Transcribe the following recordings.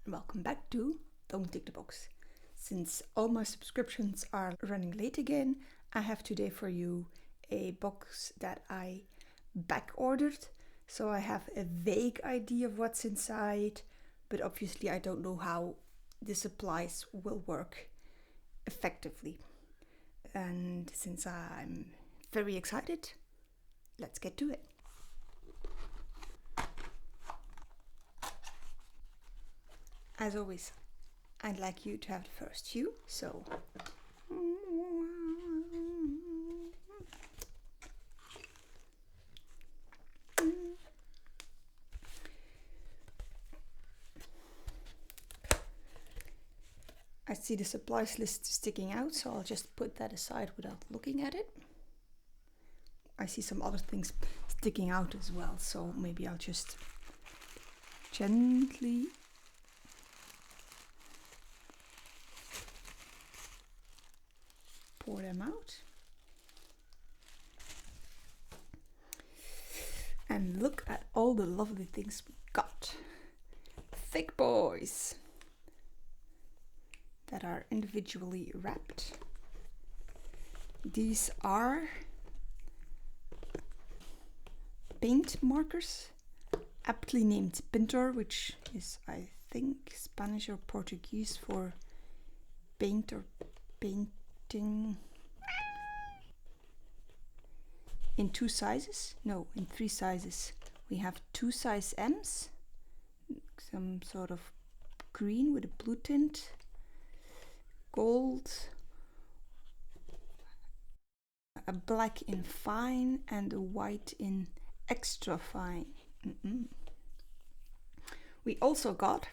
welcome back to Don't Tick the Box. Since all my subscriptions are running late again, I have today for you a box that I back ordered. So I have a vague idea of what's inside, but obviously I don't know how the supplies will work effectively. And since I'm very excited, let's get to it. As always, I'd like you to have the first few, so I see the supplies list sticking out, so I'll just put that aside without looking at it. I see some other things sticking out as well, so maybe I'll just gently pour them out. And look at all the lovely things we got. Thick boys that are individually wrapped. These are paint markers, aptly named pintor, which is, I think, Spanish or Portuguese for paint or painting. In two sizes, no, in three sizes. We have two size M's, some sort of green with a blue tint, gold, a black in fine, and a white in extra fine. We also got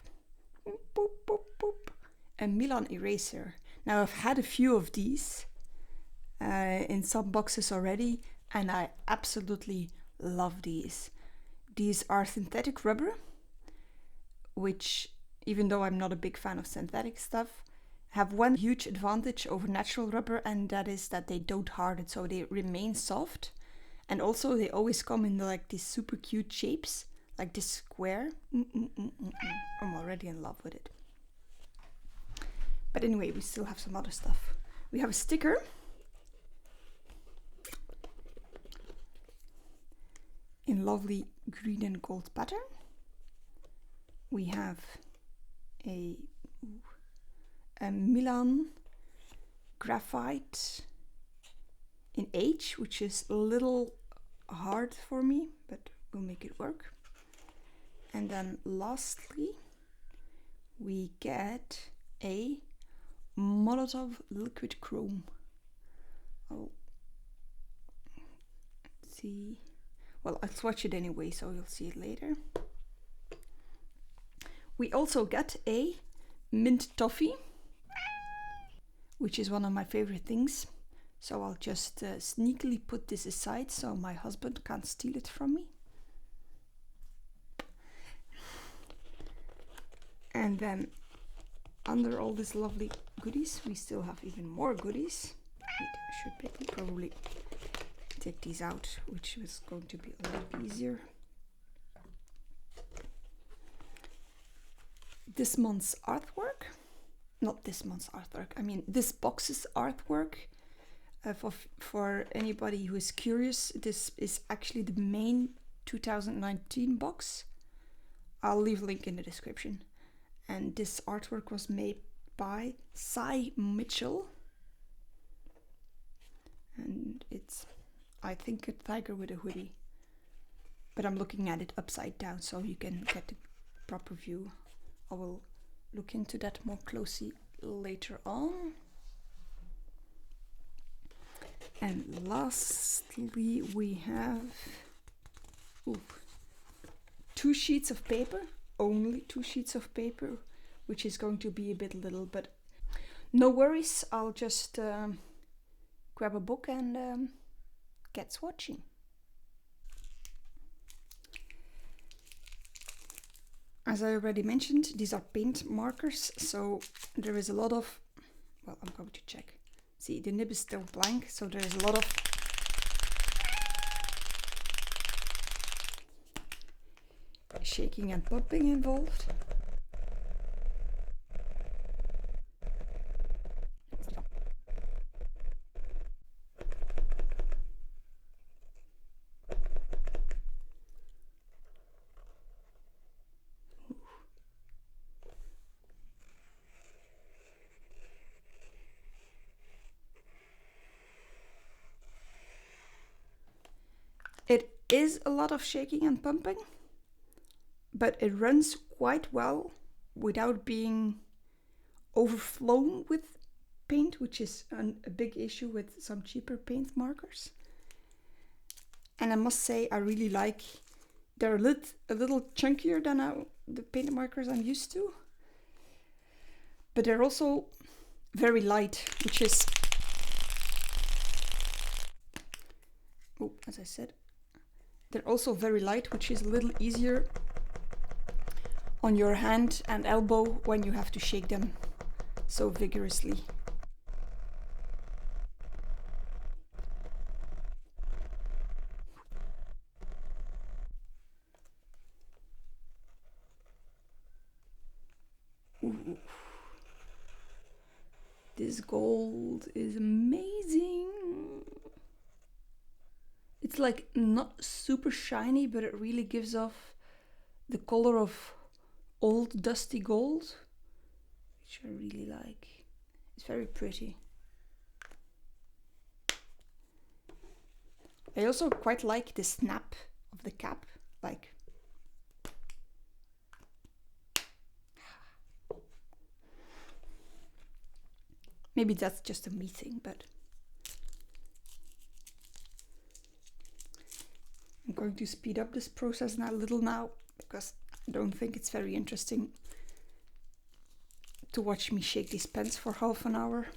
a Milan eraser. Now I've had a few of these in some boxes already, and I absolutely love these. These are synthetic rubber, which, even though I'm not a big fan of synthetic stuff, have one huge advantage over natural rubber, and that is that they don't harden, so they remain soft. And also they always come in like these super cute shapes, like this square. I'm already in love with it. But anyway, we still have some other stuff. We have a sticker. In lovely green and gold pattern. We have a Milan graphite in H, which is a little hard for me, but we'll make it work. And then lastly, we get a Molotov liquid chrome. I'll see. Well, I'll swatch it anyway, so you'll see it later. We also get a mint toffee, which is one of my favorite things. So I'll just sneakily put this aside so my husband can't steal it from me. And then under all these lovely goodies, we still have even more goodies. Wait, I should probably take these out, which is going to be a little easier. This month's artwork, not this month's artwork, I mean this box's artwork. For anybody who is curious, this is actually the main 2019 box. I'll leave a link in the description. And this artwork was made by Cy Mitchell. And it's, I think, a tiger with a hoodie. But I'm looking at it upside down so you can get the proper view. I will look into that more closely later on. And lastly, we have two sheets of paper, only two sheets of paper, which is going to be a bit little, but no worries. I'll just grab a book and get swatching. As I already mentioned, these are paint markers, so there is a lot of, well, I'm going to check. See, the nib is still blank, so there is a lot of shaking and popping involved. is a lot of shaking and pumping, but it runs quite well without being overflown with paint, which is a big issue with some cheaper paint markers. And I must say, I really like, they're a little chunkier than the paint markers I'm used to, but they're also very light, which is, oh, as I said, they're also very light, which is a little easier on your hand and elbow when you have to shake them so vigorously. Ooh. This gold is amazing. It's like not super shiny, but it really gives off the color of old dusty gold, which I really like. It's very pretty. I also quite like the snap of the cap, like maybe that's just a me thing, but I'm going to speed up this process now a little now, because I don't think it's very interesting to watch me shake these pens for half an hour.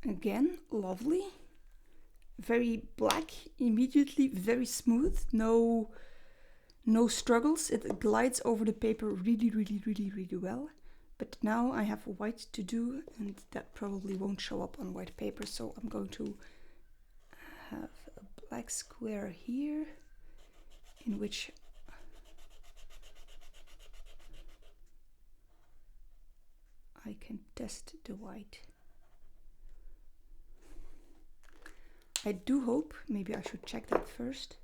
Again, lovely. Very black, immediately very smooth, no struggles. It glides over the paper really well. But now I have white to do, and that probably won't show up on white paper, so I'm going to have a black square here in which I can test the white. I do hope, maybe I should check that first.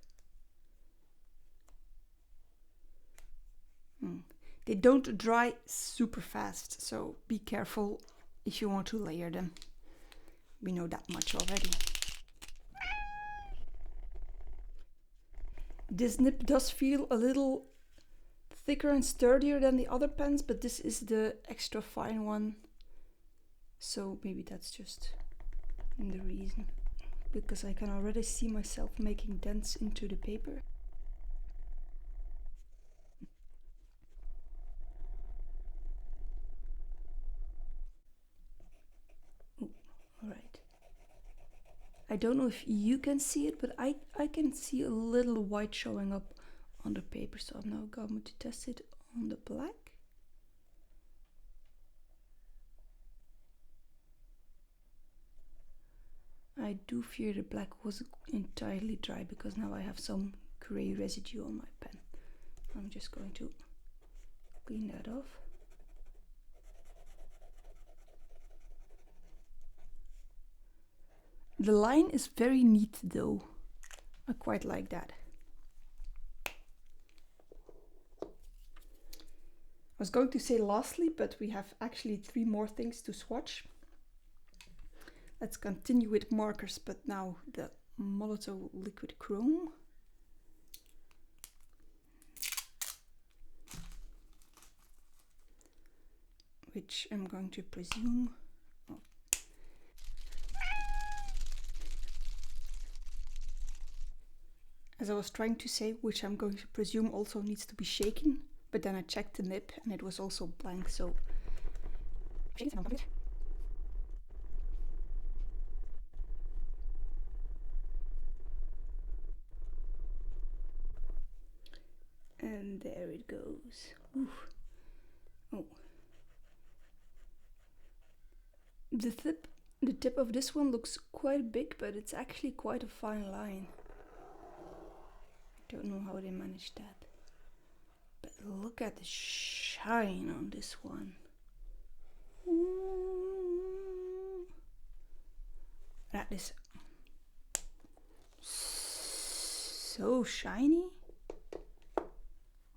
They don't dry super fast, so be careful if you want to layer them. We know that much already. This nib does feel a little thicker and sturdier than the other pens, but this is the extra fine one. So maybe that's just the reason. Because I can already see myself making dents into the paper. Alright. I don't know if you can see it, but I can see a little white showing up on the paper, so I'm now going to test it on the black. I do fear the black wasn't entirely dry, because now I have some gray residue on my pen. I'm just going to clean that off. The line is very neat though. I quite like that. I was going to say lastly, but we have actually 3 more things to swatch. Let's continue with markers, but now the Molotow liquid chrome. Which I'm going to presume. Oh. As I was trying to say, which I'm going to presume also needs to be shaken, but then I checked the nib and it was also blank, so and there it goes. Oof. Oh. The tip of this one looks quite big, but it's actually quite a fine line. I don't know how they managed that, but look at the shine on this one. That is so shiny.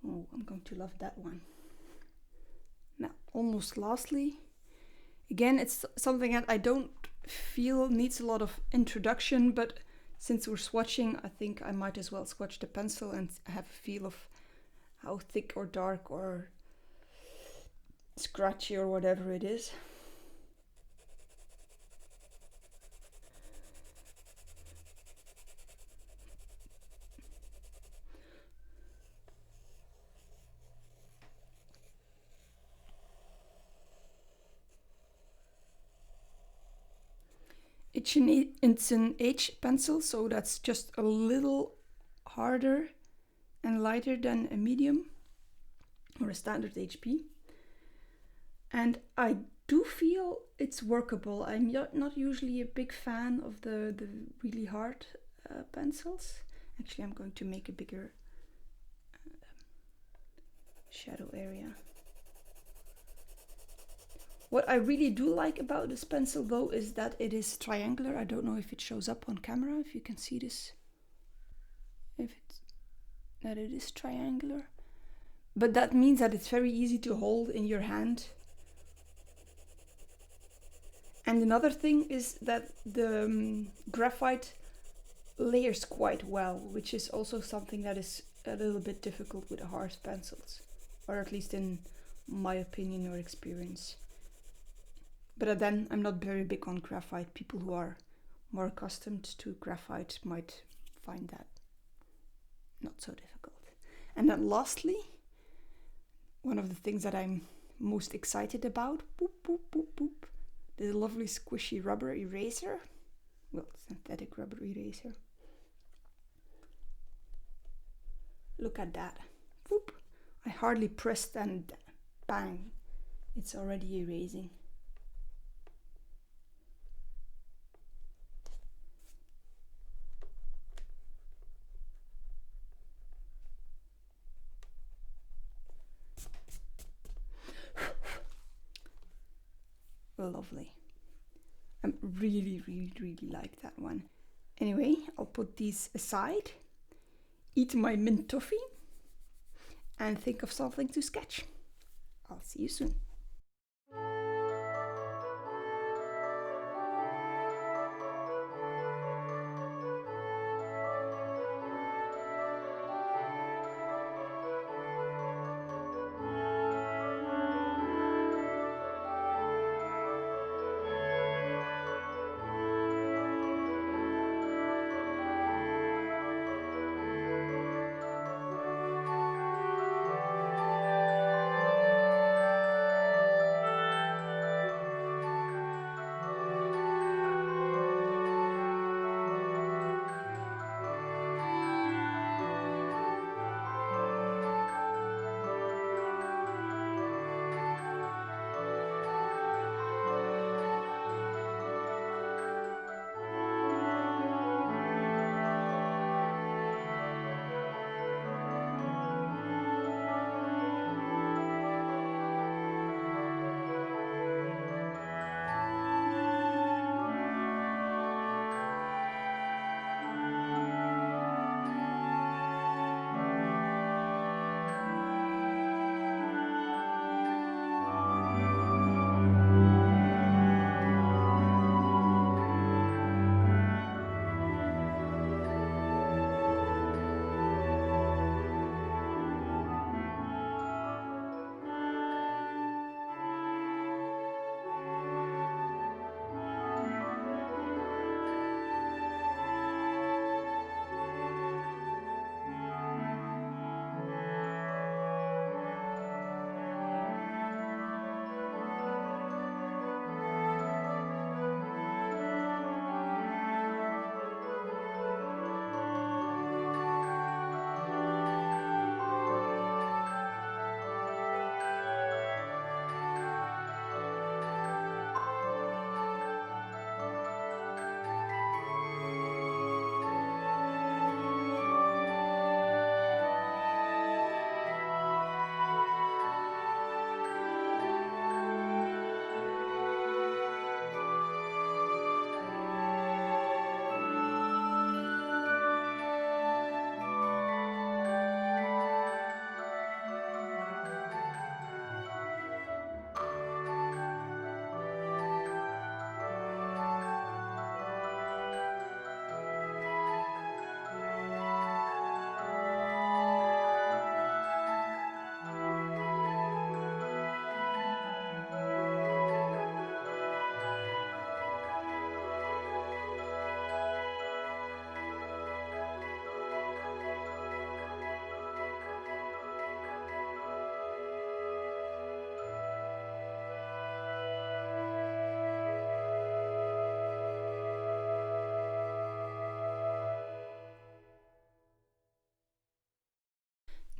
Oh, I'm going to love that one. Now, almost lastly, again, it's something that I don't feel needs a lot of introduction, but since we're swatching, I think I might as well swatch the pencil and have a feel of how thick or dark or scratchy or whatever it is. It's an H pencil, so that's just a little harder and lighter than a medium or a standard HP. And I do feel it's workable. I'm not usually a big fan of the really hard pencils. Actually, I'm going to make a bigger shadow area. What I really do like about this pencil though is that it is triangular. I don't know if it shows up on camera, if you can see this. That it is triangular. But that means that it's very easy to hold in your hand. And another thing is that the graphite layers quite well, which is also something that is a little bit difficult with the hard pencils, or at least in my opinion or experience. But then I'm not very big on graphite. People who are more accustomed to graphite might find that not so difficult. And then lastly, one of the things that I'm most excited about, the lovely squishy rubber eraser. Well, synthetic rubber eraser. Look at that. Boop. I hardly pressed and bang, it's already erasing. Lovely. I really like that one. Anyway, I'll put these aside, eat my mint toffee, and think of something to sketch. I'll see you soon.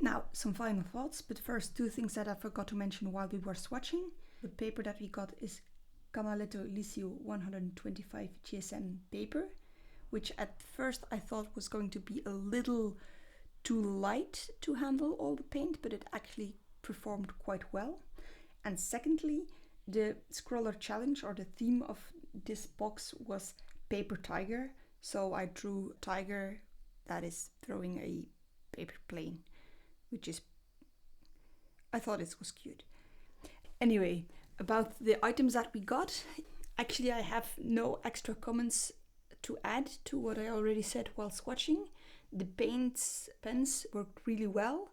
Now, some final thoughts, but first 2 things that I forgot to mention while we were swatching. The paper that we got is Canaletto Lisio 125 GSM paper, which at first I thought was going to be a little too light to handle all the paint, but it actually performed quite well. And secondly, the Scrawler challenge, or the theme of this box, was Paper Tiger. So I drew a tiger that is throwing a paper plane, which is, I thought it was cute. Anyway, about the items that we got, actually I have no extra comments to add to what I already said while swatching. The pens worked really well.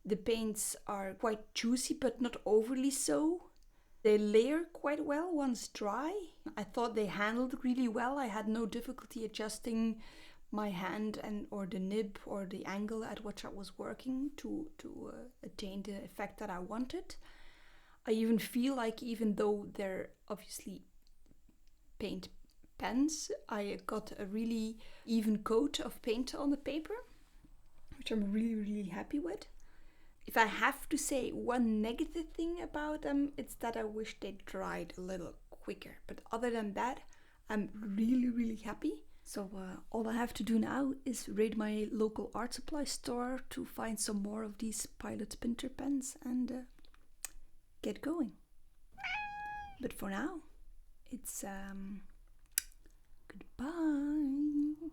The paints are quite juicy, but not overly so. They layer quite well once dry. I thought they handled really well. I had no difficulty adjusting my hand or the nib or the angle at which I was working to attain the effect that I wanted. I even feel like, even though they're obviously paint pens, I got a really even coat of paint on the paper, which I'm really, really happy with. If I have to say one negative thing about them, it's that I wish they dried a little quicker. But other than that, I'm really, really happy. So all I have to do now is raid my local art supply store to find some more of these Pilot Spinter pens and get going. But for now, it's goodbye.